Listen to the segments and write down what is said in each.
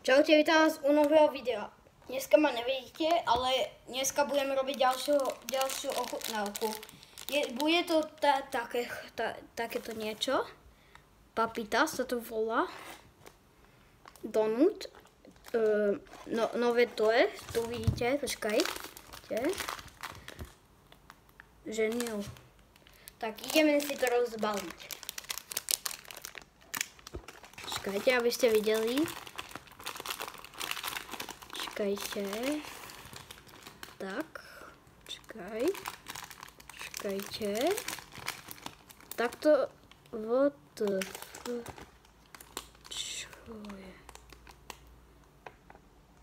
Čaute, vítam vás u nového videa. Dneska ma nevidíte, ale dneska budem robiť ďalšiu ochutnávku. Bude to takéto niečo. Papita sa to volá. Donut. Nové to je. Tu vidíte, počkajte. Ženil. Tak ideme si to rozbaliť. Počkajte, aby ste videli. Čekajte. Tak. Čekajte. Takto. Čo je?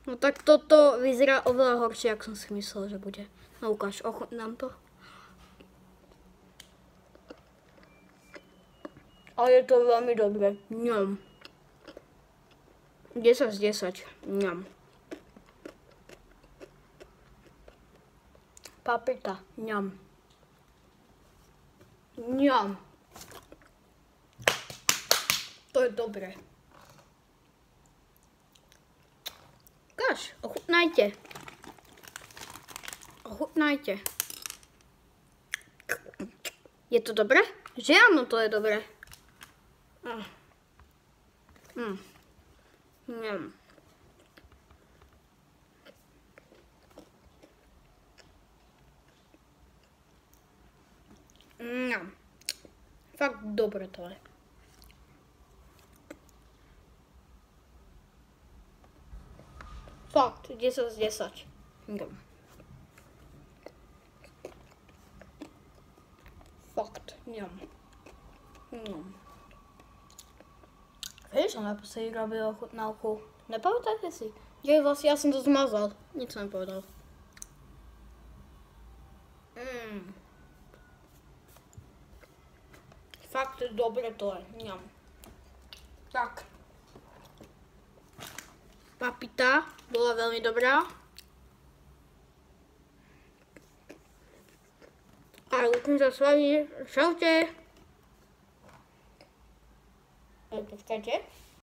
No tak toto vyzerá oveľa horšie, ako som si myslel, že bude. No ukáž, ochutnám to. A je to veľmi dobré. Ňam. 10 z 10. Ňam. Papita. Ňam. Ňam. To je dobré. Ukáž, ochutnajte. Ochutnajte. Je to dobré? Že áno, to je dobré. Ňam. Ňam. Fakt dobre to je. Fakt, 10 z 10. Ňam. Fakt, ňam. Ňam. Vieš, som naposledy robil ochutnávku. Nepamätáte si? Že vlastne ja som to zmazal. Nič som nepovedal. Fakt dobre to je. Ňam. Tak. Papita bola veľmi dobrá. A lúčim sa s vami. Čaute. Počkajte.